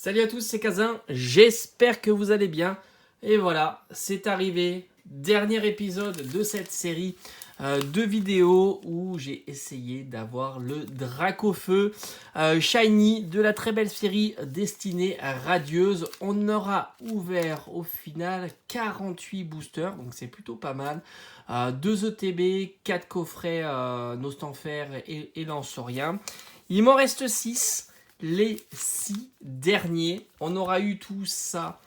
Salut à tous, c'est Kazin, j'espère que vous allez bien. Et voilà, c'est arrivé, dernier épisode de cette série de vidéos où j'ai essayé d'avoir le Dracofeu Shiny de la très belle série Destinée Radieuse. On aura ouvert au final 48 boosters, donc c'est plutôt pas mal. 2 ETB, 4 coffrets Nostanfer et Lanceurien. Il m'en reste 6. Les 6 derniers. On aura eu tout ça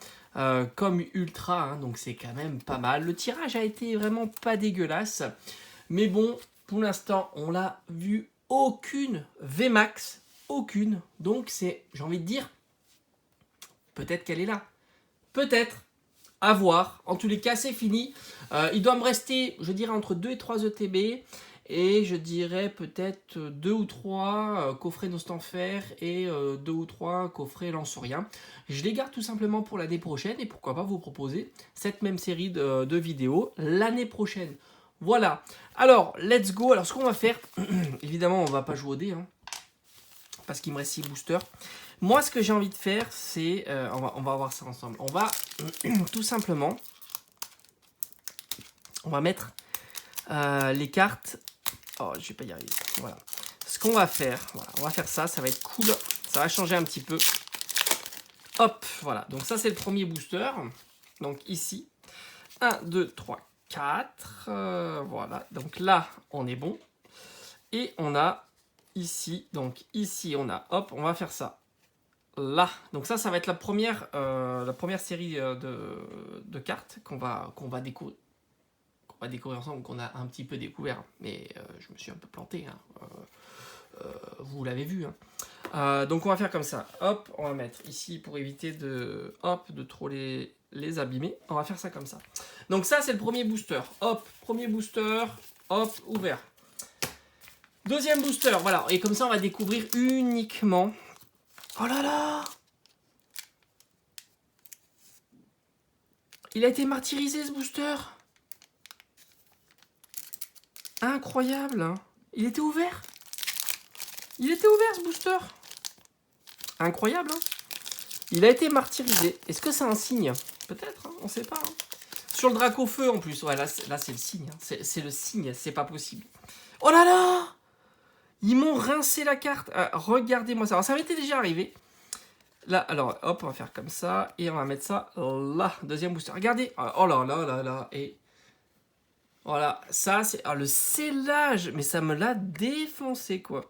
comme ultra, hein, donc c'est quand même pas mal. Le tirage a été vraiment pas dégueulasse. Mais bon, pour l'instant, on l'a vu aucune VMAX. Aucune. Donc c'est, j'ai envie de dire, peut-être qu'elle est là. Peut-être. À voir. En tous les cas, c'est fini. Il doit me rester, je dirais, entre 2 et 3 ETB. Et je dirais peut-être 2 ou 3 coffrets Nostanfer et 2 ou 3 coffrets Lanceurien. Je les garde tout simplement pour l'année prochaine et pourquoi pas vous proposer cette même série de vidéos l'année prochaine. Voilà. Alors, let's go. Alors, ce qu'on va faire, évidemment, on va pas jouer au dé, hein, parce qu'il me reste 6 boosters. Moi, ce que j'ai envie de faire, c'est... on va voir ça ensemble. On va tout simplement... On va mettre les cartes... Oh, je vais pas y arriver. Voilà. Ce qu'on va faire, voilà, on va faire ça, ça va être cool. Ça va changer un petit peu. Hop, voilà. Donc ça, c'est le premier booster. Donc ici, 1, 2, 3, 4. Voilà. Donc là, on est bon. Et on a ici, donc ici, on a, hop, on va faire ça. Là. Donc ça va être la première série de cartes qu'on va découvrir. On va découvrir ensemble, qu'on a un petit peu découvert, mais je me suis un peu planté, hein. Vous l'avez vu, hein. Donc on va faire comme ça, hop, on va mettre ici pour éviter de trop les abîmer, on va faire ça comme ça. Donc ça c'est le premier booster, hop, premier booster, hop, ouvert. Deuxième booster, voilà, et comme ça on va découvrir uniquement... Oh là là! Il a été martyrisé ce booster! Incroyable, hein. Il était ouvert. Il était ouvert ce booster. Incroyable, hein. Il a été martyrisé. Est-ce que c'est un signe? Peut-être, hein, on ne sait pas, hein. Sur le Dracofeu en plus. Ouais, là c'est le signe, hein. C'est le signe, c'est pas possible. Oh là là! Ils m'ont rincé la carte. Regardez-moi ça. Alors ça m'était déjà arrivé. Là, alors hop, on va faire comme ça. Et on va mettre ça là. Deuxième booster. Regardez. Oh là là là là. Et... Voilà, ça c'est le scellage, mais ça me l'a défoncé quoi.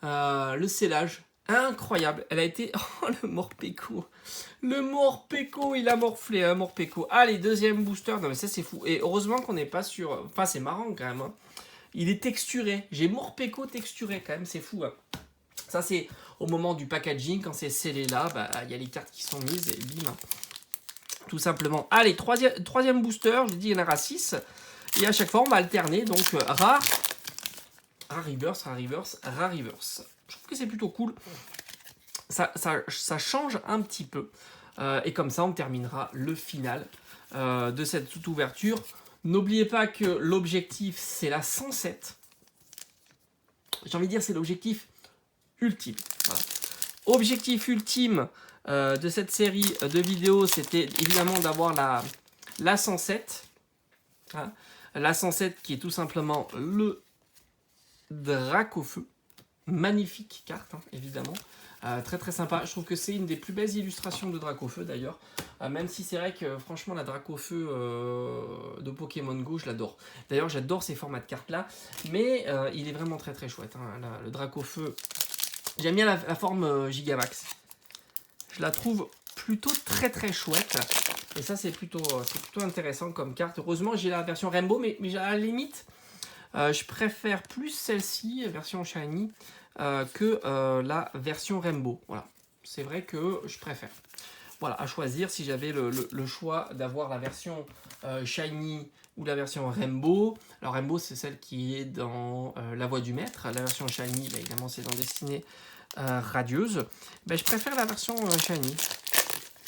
Le scellage, incroyable. Elle a été... Oh le Morpeko. Le Morpeko, il a morflé, hein, Morpeko. Allez, deuxième booster, non mais ça c'est fou. Et heureusement qu'on n'est pas sur... Enfin c'est marrant quand même, hein. Il est texturé, j'ai Morpeko texturé quand même, c'est fou, hein. Ça c'est au moment du packaging, quand c'est scellé là, bah il y a les cartes qui sont mises et bim. Tout simplement. Allez, troisième booster, je dis il y en aura 6. Et à chaque fois, on va alterner. Donc, rare reverse, rare reverse, rare reverse. Je trouve que c'est plutôt cool. Ça change un petit peu. Et comme ça, on terminera le final de cette toute ouverture. N'oubliez pas que l'objectif, c'est la 107. J'ai envie de dire, c'est l'objectif ultime. Voilà. Objectif ultime de cette série de vidéos, c'était évidemment d'avoir la 107. Hein. La 107 qui est tout simplement le Dracofeu. Magnifique carte, hein, évidemment. Très très sympa. Je trouve que c'est une des plus belles illustrations de Dracofeu d'ailleurs. Même si c'est vrai que franchement la Dracofeu de Pokémon Go, je l'adore. D'ailleurs j'adore ces formats de cartes là. Mais il est vraiment très très chouette, hein, le Dracofeu. J'aime bien la forme Gigamax. Je la trouve plutôt très très chouette. Et ça c'est plutôt intéressant comme carte. Heureusement j'ai la version Rainbow, mais à la limite, je préfère plus celle-ci, version Shiny, que la version Rainbow. Voilà, c'est vrai que je préfère. Voilà, à choisir si j'avais le choix d'avoir la version Shiny ou la version Rainbow. Alors Rainbow c'est celle qui est dans la voie du maître. La version Shiny, bah, évidemment c'est dans Destinée Radieuse. Bah, je préfère la version Shiny.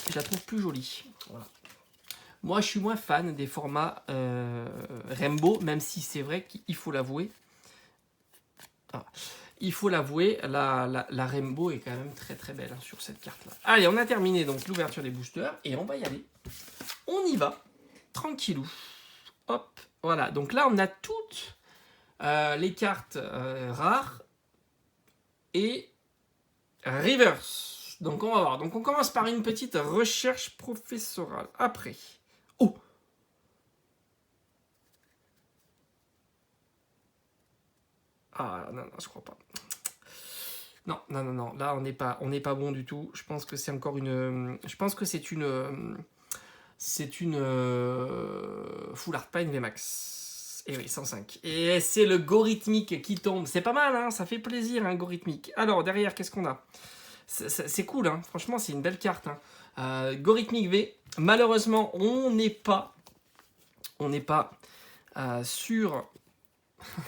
Je la trouve plus jolie. Voilà. Moi, je suis moins fan des formats Rainbow, même si c'est vrai qu'il faut l'avouer. Ah. il faut l'avouer, la Rainbow est quand même très très belle hein, sur cette carte-là. Allez, on a terminé donc l'ouverture des boosters et on va y aller. On y va, tranquillou. Hop, voilà. Donc là, on a toutes les cartes rares et reverse. Donc on va voir. Donc on commence par une petite recherche professorale. Après. Oh! Ah non, non, je crois pas. Non, non, non, non. Là, on n'est pas bon du tout. Je pense que c'est encore une. Je pense que c'est une. C'est une Full Art, pas une VMAX. Et oui, 105. Et c'est le Gorhythmique qui tombe. C'est pas mal, hein, ça fait plaisir, un Gorhythmique. Alors, derrière, qu'est-ce qu'on a? C'est cool, hein. Franchement, c'est une belle carte. Hein. Gorhythmique V. Malheureusement, on n'est pas sur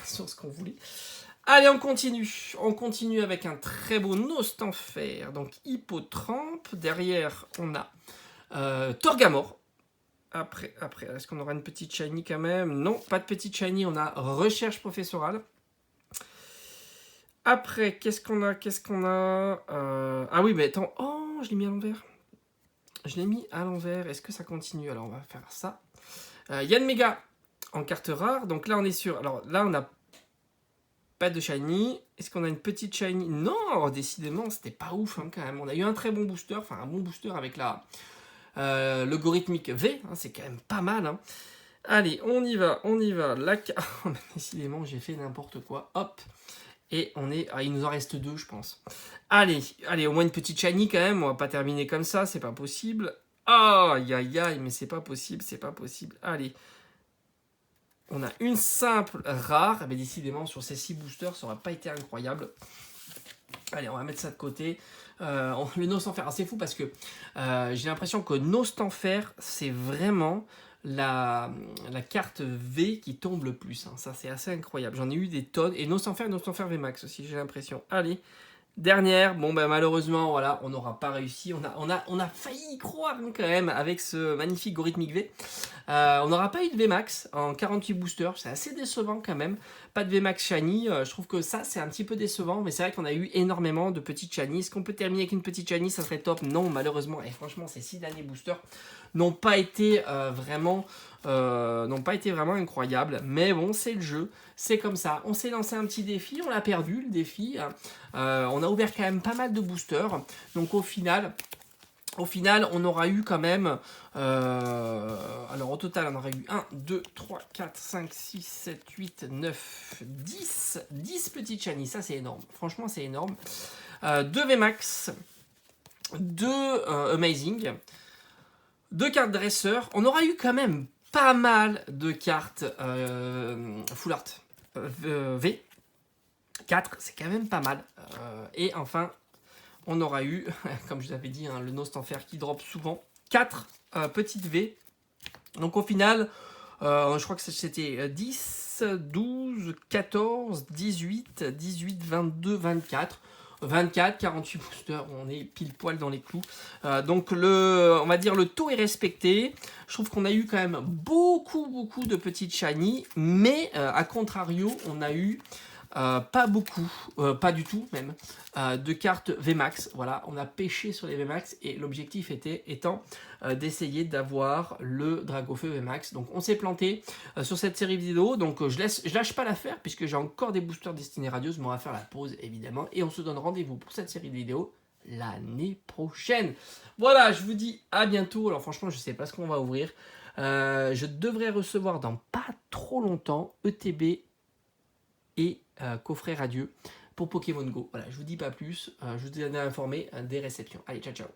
ce qu'on voulait. Allez, on continue. On continue avec un très beau Nostanfer. Donc, Hippotrampe. Derrière, on a Torgamor. Après, est-ce qu'on aura une petite shiny quand même? Non, pas de petite shiny. On a Recherche professorale. Après, qu'est-ce qu'on a? Ah oui, mais attends. Oh, je l'ai mis à l'envers. Je l'ai mis à l'envers. Est-ce que ça continue? Alors, on va faire ça. Yann Mega en carte rare. Donc là, on est sur... Alors là, on n'a pas de shiny. Est-ce qu'on a une petite shiny? Non, décidément, c'était pas ouf hein, quand même. On a eu un très bon booster. Enfin, un bon booster avec le Gorhythmique V. Hein, c'est quand même pas mal. Hein. Allez, on y va. Décidément, j'ai fait n'importe quoi. Hop. Et on est... Ah, il nous en reste 2, je pense. Allez, au moins une petite shiny quand même. On va pas terminer comme ça, c'est pas possible. Aïe, aïe, aïe, mais c'est pas possible. Allez. On a une simple rare. Mais décidément, sur ces 6 boosters, ça n'aurait pas été incroyable. Allez, on va mettre ça de côté. Le Nostanfer, c'est fou parce que j'ai l'impression que Nostanfer, c'est vraiment la carte V qui tombe le plus. Hein. Ça, c'est assez incroyable. J'en ai eu des tonnes. Et Nostanfer VMAX aussi, j'ai l'impression. Allez, dernière. Bon, ben malheureusement, voilà, on n'aura pas réussi. On a failli y croire hein, quand même avec ce magnifique Gorhythmique V. On n'aura pas eu de VMAX en 48 boosters. C'est assez décevant quand même. Pas de VMAX Shiny. Je trouve que ça, c'est un petit peu décevant. Mais c'est vrai qu'on a eu énormément de petites Shiny. Est-ce qu'on peut terminer avec une petite Shiny? Ça serait top. Non, malheureusement. Et franchement, ces 6 derniers boosters n'ont pas été vraiment incroyables. Mais bon, c'est le jeu. C'est comme ça. On s'est lancé un petit défi. On l'a perdu, le défi. On a ouvert quand même pas mal de boosters. Donc au final, on aura eu quand même... alors au total, on aura eu 1, 2, 3, 4, 5, 6, 7, 8, 9, 10. 10 petites shiny. Ça, c'est énorme. Franchement, c'est énorme. 2 VMAX. 2 Amazing. 2 cartes dresseur. On aura eu quand même pas mal de cartes Full Art V. 4, c'est quand même pas mal. Et enfin... on aura eu, comme je vous avais dit, hein, le Nostanfer qui drop souvent, 4 petites V. Donc au final, je crois que c'était 10, 12, 14, 18, 22, 24. 24, 48 boosters, on est pile poil dans les clous. Donc on va dire le taux est respecté. Je trouve qu'on a eu quand même beaucoup de petites shiny, mais à contrario, on a eu pas beaucoup, pas du tout même, de cartes VMAX. Voilà, on a pêché sur les VMAX et l'objectif étant d'essayer d'avoir le Dragofeu VMAX. Donc on s'est planté sur cette série vidéo. Donc je lâche pas l'affaire puisque j'ai encore des boosters destinés radieuses, mais on va faire la pause évidemment. Et on se donne rendez-vous pour cette série de vidéos l'année prochaine. Voilà, je vous dis à bientôt. Alors franchement, je sais pas ce qu'on va ouvrir. Je devrais recevoir dans pas trop longtemps ETB et coffret radieux pour Pokémon Go. Voilà, je vous dis pas plus, je vous ai informé des réceptions. Allez, ciao ciao.